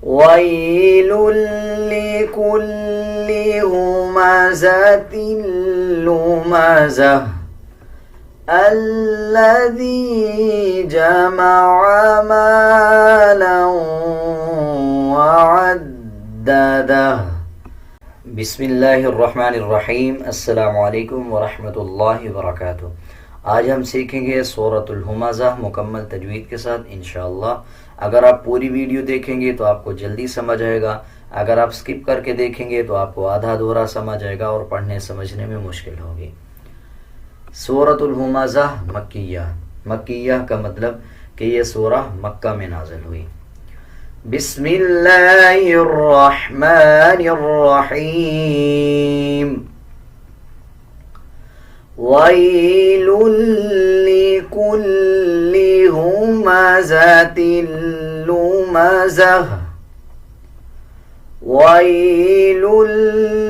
وَيْلٌ لِكُلِّ هُمَزَةٍ لُمَزَةٍ الَّذِي جَمَعَ مَالًا وَعَدَّدَهُ۔ بسم اللہ الرحمن الرحیم۔ السلام علیکم ورحمۃ اللہ وبرکاتہ۔ آج ہم سیکھیں گے سورۃ الہمزہ مکمل تجوید کے ساتھ انشاءاللہ۔ اگر آپ پوری ویڈیو دیکھیں گے تو آپ کو جلدی سمجھ آئے گا، اگر آپ سکپ کر کے دیکھیں گے تو آپ کو آدھا دھورا سمجھ آئے گا اور پڑھنے سمجھنے میں مشکل ہوگی۔ سورۃ الہمزہ مکیہ، مکیہ کا مطلب کہ یہ سورہ مکہ میں نازل ہوئی۔ بسم اللہ الرحمن الرحیم۔ وَيْلٌ لِكُلِّ هُمَزَةٍ لُمَزَةٍ وَيْلٌ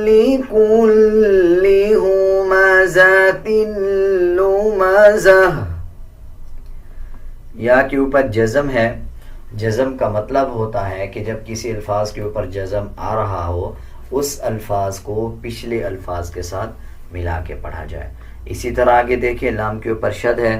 لِكُلِّ هُمَزَةٍ لُمَزَةٍ۔ یا کے اوپر جزم ہے۔ جزم کا مطلب ہوتا ہے کہ جب کسی الفاظ کے اوپر جزم آ رہا ہو اس الفاظ کو پچھلے الفاظ کے ساتھ ملا کے پڑھا جائے۔ اسی طرح آگے دیکھیں لام کے اوپر شد ہے۔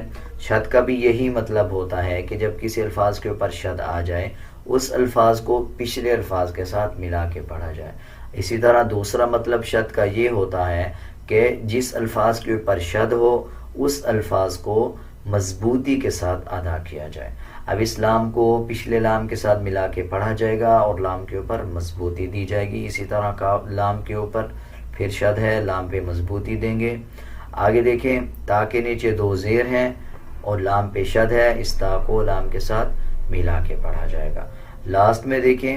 شد کا بھی یہی مطلب ہوتا ہے کہ جب کسی الفاظ کے اوپر شد آ جائے اس الفاظ کو پچھلے الفاظ کے ساتھ ملا کے پڑھا جائے۔ اسی طرح دوسرا مطلب شد کا یہ ہوتا ہے کہ جس الفاظ کے اوپر شد ہو اس الفاظ کو مضبوطی کے ساتھ ادا کیا جائے۔ اب اس لام کو پچھلے لام کے ساتھ ملا کے پڑھا جائے گا اور لام کے اوپر مضبوطی دی جائے گی۔ اسی طرح کا لام کے اوپر پھر شد ہے، لام پہ مضبوطی دیں گے۔ آگے دیکھیں تا کے نیچے دو زیر ہیں اور لام پہ شد ہے، اس تا کو لام کے ساتھ ملا کے پڑھا جائے گا۔ لاسٹ میں دیکھیں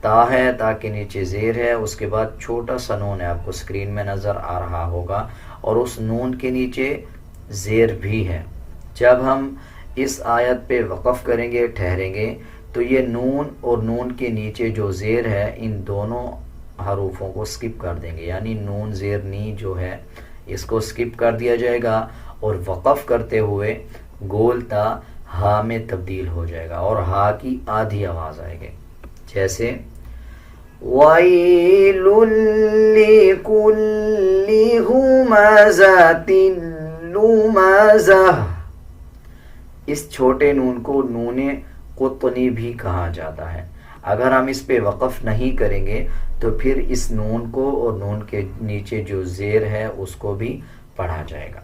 تا ہے، تا کے نیچے زیر ہے، اس کے بعد چھوٹا سا نون ہے، آپ کو سکرین میں نظر آ رہا ہوگا، اور اس نون کے نیچے زیر بھی ہے۔ جب ہم اس آیت پہ وقف کریں گے، ٹھہریں گے، تو یہ نون اور نون کے نیچے جو زیر ہے ان دونوں حروفوں کو سکپ کر دیں گے، یعنی نون زیر نی جو ہے اس کو سکپ کر دیا جائے گا اور وقف کرتے ہوئے گول تا ہا میں تبدیل ہو جائے گا اور ہا کی آدھی آواز آئے گی، جیسے وَيْلٌ لِكُلِّ هُمَزَةٍ لُمَزَةٍ۔ اس چھوٹے نون کو نون قطنی بھی کہا جاتا ہے۔ اگر ہم اس پہ وقف نہیں کریں گے تو پھر اس نون کو اور نون کے نیچے جو زیر ہے اس کو بھی پڑھا جائے گا۔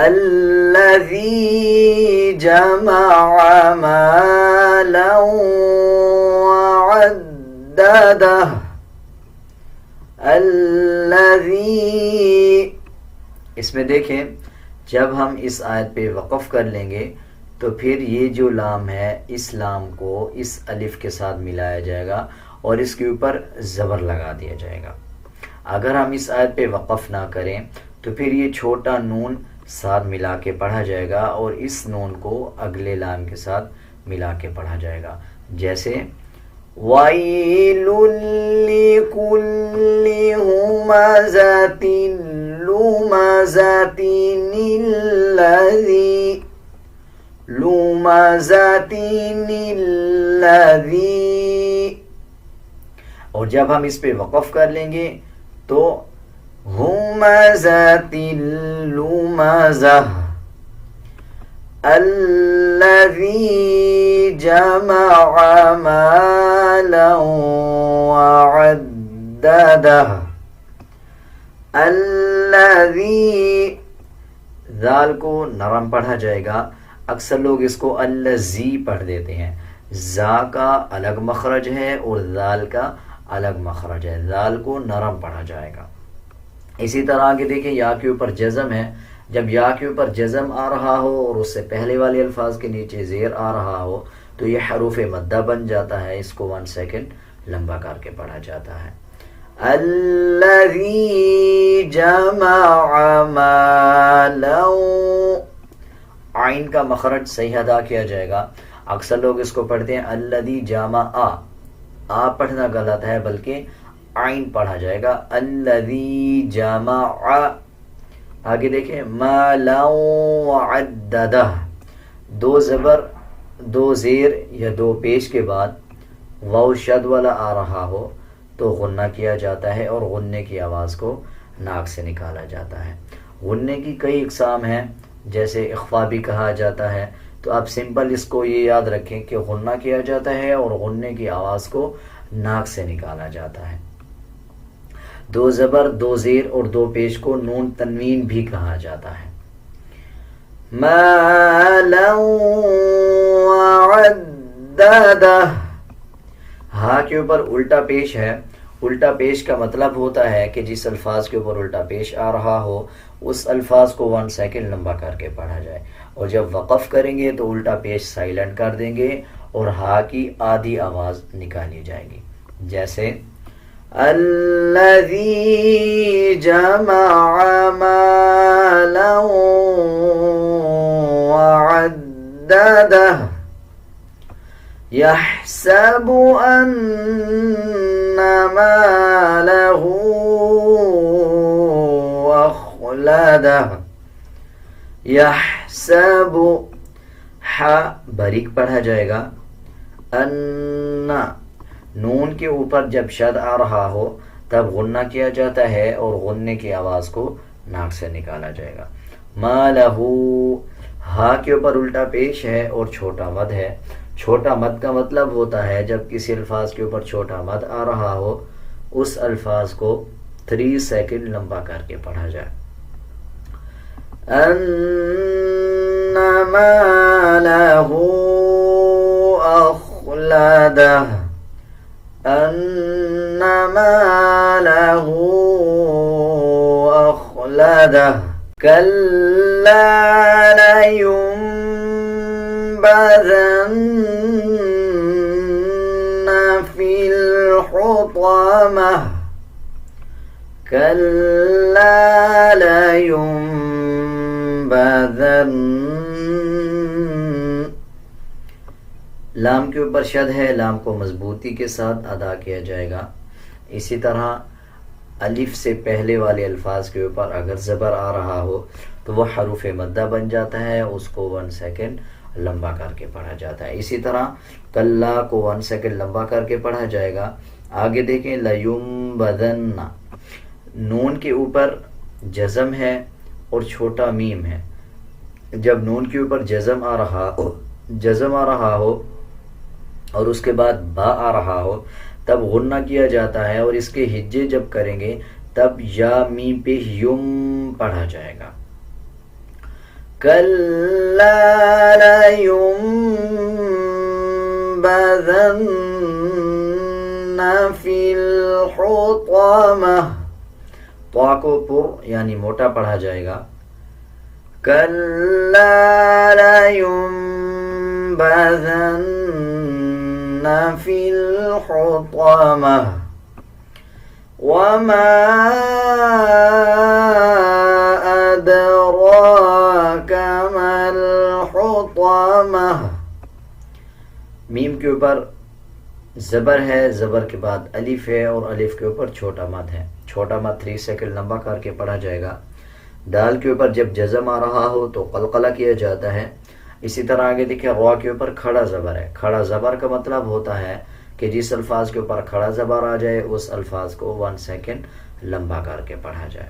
الذی جمع مالا وعددہ۔ الذی، اس میں دیکھیں جب ہم اس آیت پہ وقف کر لیں گے تو پھر یہ جو لام ہے اس لام کو اس الف کے ساتھ ملایا جائے گا اور اس کے اوپر زبر لگا دیا جائے گا۔ اگر ہم اس آیت پہ وقف نہ کریں تو پھر یہ چھوٹا نون ساتھ ملا کے پڑھا جائے گا اور اس نون کو اگلے لام کے ساتھ ملا کے پڑھا جائے گا، جیسے وَيْلٌ لِكُلِّ هُمَزَةٍ لُمَزَةٍ الَّذِي۔ اور جب ہم اس پہ وقف کر لیں گے تو ہُمَزَةٍ لُمَزَةٍ الَّذِي جَمَعَ مَالًا وَعَدَّدَهُ۔ الَّذِي، ذال کو نرم پڑھا جائے گا، اکثر لوگ اس کو الَّذِي پڑھ دیتے ہیں۔ زا کا الگ مخرج ہے اور ذال کا الگ مخرج ہے، ذال کو نرم پڑھا جائے گا۔ اسی طرح آگے دیکھیں یا کے اوپر جزم ہے۔ جب یا کے اوپر جزم آ رہا ہو اور اس سے پہلے والے الفاظ کے نیچے زیر آ رہا ہو تو یہ حروف مدہ بن جاتا ہے، اس کو 1 سیکنڈ لمبا کر کے پڑھا جاتا ہے۔ الذی جمع مالا، عین کا مخرج صحیح ادا کیا جائے گا۔ اکثر لوگ اس کو پڑھتے ہیں الذی جمع، آ پڑھنا غلط ہے بلکہ عین پڑھا جائے گا، الذی جمع۔ آگے دیکھیں مالا وعددہ، دو زبر دو زیر یا دو پیش کے بعد واو شد والا آ رہا ہو تو غنہ کیا جاتا ہے اور غننے کی آواز کو ناک سے نکالا جاتا ہے۔ غننے کی کئی اقسام ہیں، جیسے اخفا بھی کہا جاتا ہے، تو آپ سمپل اس کو یہ یاد رکھیں کہ غنہ کیا جاتا ہے اور غننے کی آواز کو ناک سے نکالا جاتا ہے۔ دو زبر، دو زیر اور دو پیش کو نون تنوین بھی کہا جاتا ہے۔ مالا وعددہ، ہاں کے اوپر الٹا پیش ہے۔ الٹا پیش کا مطلب ہوتا ہے کہ جس الفاظ کے اوپر الٹا پیش آ رہا ہو اس الفاظ کو 1 سیکنڈ لمبا کر کے پڑھا جائے، اور جب وقف کریں گے تو الٹا پیش سائلنٹ کر دیں گے اور ہا کی آدھی آواز نکالی جائے گی، جیسے الذی جمع مالا وعددہ يحسب أن ماله أخلده، يحسب ح باریک پڑھا جائے گا، ان نون کے اوپر جب شد آ رہا ہو تب غنہ کیا جاتا ہے اور غننے کی آواز کو ناک سے نکالا جائے گا۔ مالہ، ہا کے اوپر الٹا پیش ہے اور چھوٹا مد ہے۔ چھوٹا مد کا مطلب ہوتا ہے جب کسی الفاظ کے اوپر چھوٹا مد آ رہا ہو اس الفاظ کو 3 سیکنڈ لمبا کر کے پڑھا جائے۔ ان مالہ اخلدہ، ان مالہ اخلدہ، کلا لینبذن فی الحطمہ، کلا لینبذن، لام کے اوپر شد ہے، لام کو مضبوطی کے ساتھ ادا کیا جائے گا۔ اسی طرح الف سے پہلے والے الفاظ کے اوپر اگر زبر آ رہا ہو تو وہ حروف مدہ بن جاتا ہے، اس کو 1 سیکنڈ لمبا کر کے پڑھا جاتا ہے۔ اسی طرح کلا کو 1 سیکنڈ لمبا کر کے پڑھا جائے گا۔ آگے دیکھیں لیمبذن، نون کے اوپر جزم ہے اور چھوٹا میم ہے۔ جب نون کے اوپر جزم آ رہا ہو اور اس کے بعد با آ رہا ہو تب غنہ کیا جاتا ہے، اور اس کے ہجے جب کریں گے تب یا میم پہ یم پڑھا جائے گا۔ کلا لینبذن فی الحطمہ، طا کو پر یعنی موٹا پڑھا جائے گا۔ کلا لینبذن فی الحطمہ، وما ادراک ما الحطمہ، میم کے اوپر زبر ہے، زبر کے بعد الف ہے اور الف کے اوپر چھوٹا مد ہے۔ چھوٹا مد 3 سیکنڈ لمبا کر کے پڑھا جائے گا۔ دال کے اوپر جب جزم آ رہا ہو تو قلقلہ کیا جاتا ہے۔ اسی طرح آگے دیکھیں را کے اوپر کھڑا زبر ہے۔ کھڑا زبر کا مطلب ہوتا ہے کہ جس الفاظ کے اوپر کھڑا زبر آ جائے اس الفاظ کو 1 سیکنڈ لمبا کر کے پڑھا جائے۔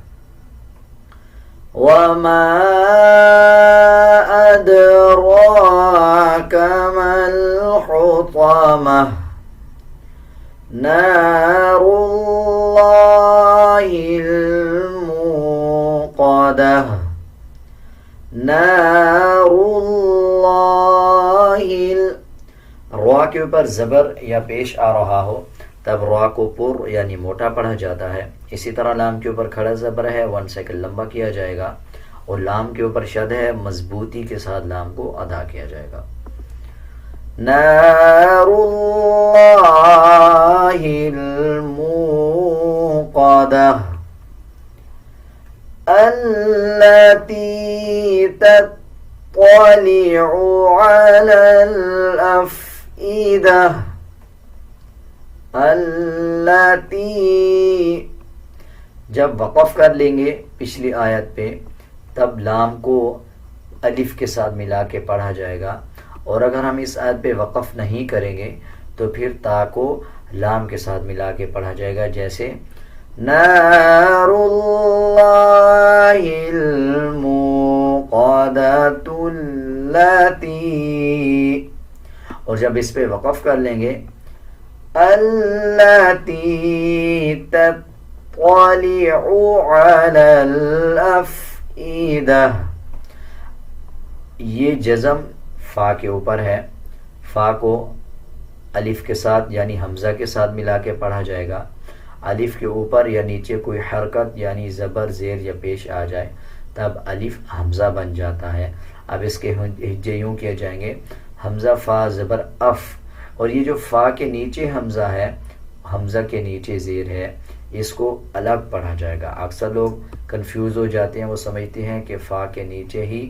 وما ادراک ما الحطمہ، نار اللہ الموقدہ، نار اللہ، را کے اوپر زبر یا پیش آ رہا ہو تب را کو پر یعنی موٹا پڑھا جاتا ہے۔ اسی طرح لام کے اوپر کھڑا زبر ہے، 1 سیکنڈ لمبا کیا جائے گا، اور لام کے اوپر شد ہے، مضبوطی کے ساتھ لام کو ادا کیا جائے گا۔ نار اللہ الموقدہ، التی تطلع علی الافئدہ، التی، جب وقف کر لیں گے پچھلی آیت پہ تب لام کو الف کے ساتھ ملا کے پڑھا جائے گا، اور اگر ہم اس آیت پہ وقف نہیں کریں گے تو پھر تا کو لام کے ساتھ ملا کے پڑھا جائے گا، جیسے نار اللہ الموقدۃ اللاتی، اور جب اس پہ وقف کر لیں گے اللاتی تطلع علی الافئدہ، یہ جزم فا کے اوپر ہے، فا کو الف کے ساتھ یعنی حمزہ کے ساتھ ملا کے پڑھا جائے گا۔ الف کے اوپر یا نیچے کوئی حرکت یعنی زبر زیر یا پیش آ جائے تب الف حمزہ بن جاتا ہے۔ اب اس کے ہجے یوں کیے جائیں گے، حمزہ فا زبر اف، اور یہ جو فا کے نیچے حمزہ ہے، حمزہ کے نیچے زیر ہے، اس کو الگ پڑھا جائے گا۔ اکثر لوگ کنفیوز ہو جاتے ہیں، وہ سمجھتے ہیں کہ فا کے نیچے ہی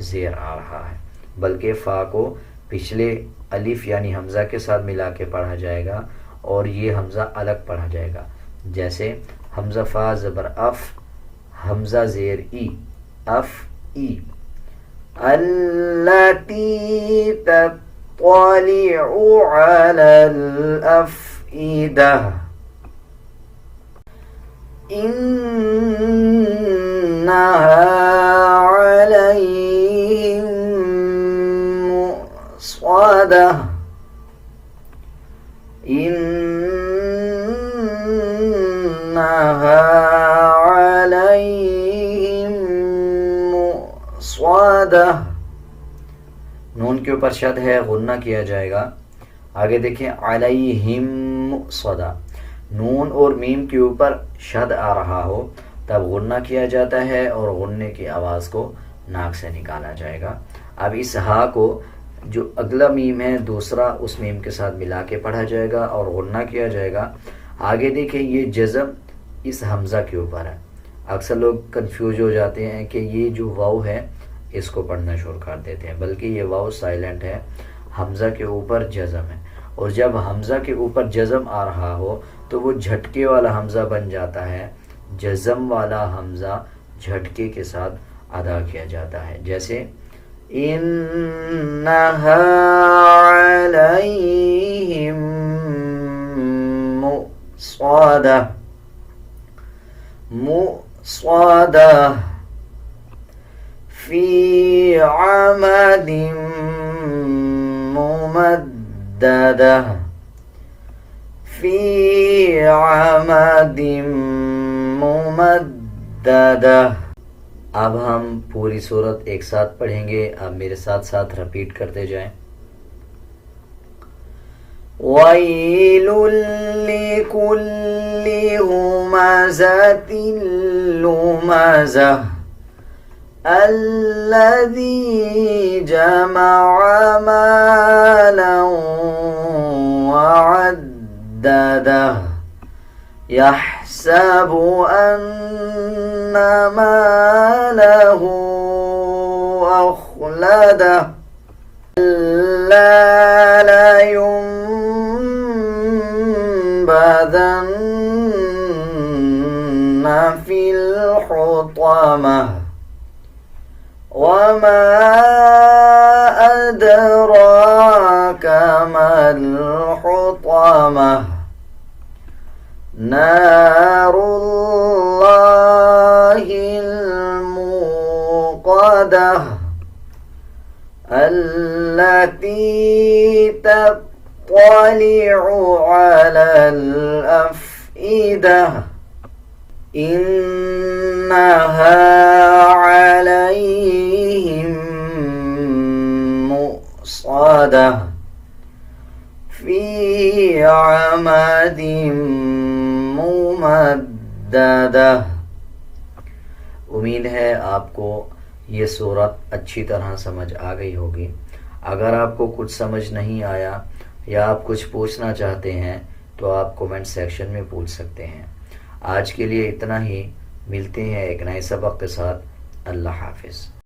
زیر آ رہا ہے، بلکہ فا کو پچھلے الف یعنی حمزہ کے ساتھ ملا کے پڑھا جائے گا اور یہ حمزہ الگ پڑھا جائے گا، جیسے حمزہ فا زبر اف، حمزہ زیر ای، اف ای، اللاتی تطلع علی الافئدہ، انہا علیہم مؤصدہ، انہا علیہم مؤصدہ، نون کے اوپر شد ہے، غنہ کیا جائے گا۔ آگے دیکھیں علیہم مؤصدہ، نون اور میم کے اوپر شد آ رہا ہو تب غنہ کیا جاتا ہے اور غننے کی آواز کو ناک سے نکالا جائے گا۔ اب اس ہا کو جو اگلا میم ہے دوسرا اس میم کے ساتھ ملا کے پڑھا جائے گا اور غنہ کیا جائے گا۔ آگے دیکھیں یہ جزم اس حمزہ کے اوپر ہے، اکثر لوگ کنفیوز ہو جاتے ہیں کہ یہ جو واو ہے اس کو پڑھنا شروع کر دیتے ہیں، بلکہ یہ واو سائلنٹ ہے، حمزہ کے اوپر جزم ہے، اور جب حمزہ کے اوپر جزم آ رہا ہو تو وہ جھٹکے والا حمزہ بن جاتا ہے، جزم والا حمزہ جھٹکے کے ساتھ ادا کیا جاتا ہے، جیسے انہا علیہم مؤصدہ، مؤصدہ فی عمد ممددہ، فی عمد ممددہ۔ اب ہم پوری صورت ایک ساتھ پڑھیں گے، اب میرے ساتھ ساتھ رپیٹ کرتے جائیں۔ وَيْلٌ لِكُلِّ ہُمَزَةٍ لُمَزَةٍ الَّذِي جَمَعَ مَالًا وَعَدَّدَهُ يَحْسَبُ أَنَّ مَالَهُ أَخْلَدَهُ كَلَّا لَيُنبَذَنَّ فِي الْحُطَمَةِ وَمَا أَدْرَاكَ مَا الْحُطَمَةُ نَارُ اللَّهِ الْمُوقَدَةُ الَّتِي تَطَّلِعُ عَلَى الْأَفْئِدَةِ إِنَّهَا عَلَيْهِمْ مُؤْصَدَةٌ فِي عَمَدٍ ممددہ۔ امید ہے آپ کو یہ صورت اچھی طرح سمجھ آ گئی ہوگی۔ اگر آپ کو کچھ سمجھ نہیں آیا یا آپ کچھ پوچھنا چاہتے ہیں تو آپ کومنٹ سیکشن میں پوچھ سکتے ہیں۔ آج کے لیے اتنا ہی، ملتے ہیں ایک نئے سبق کے ساتھ۔ اللہ حافظ۔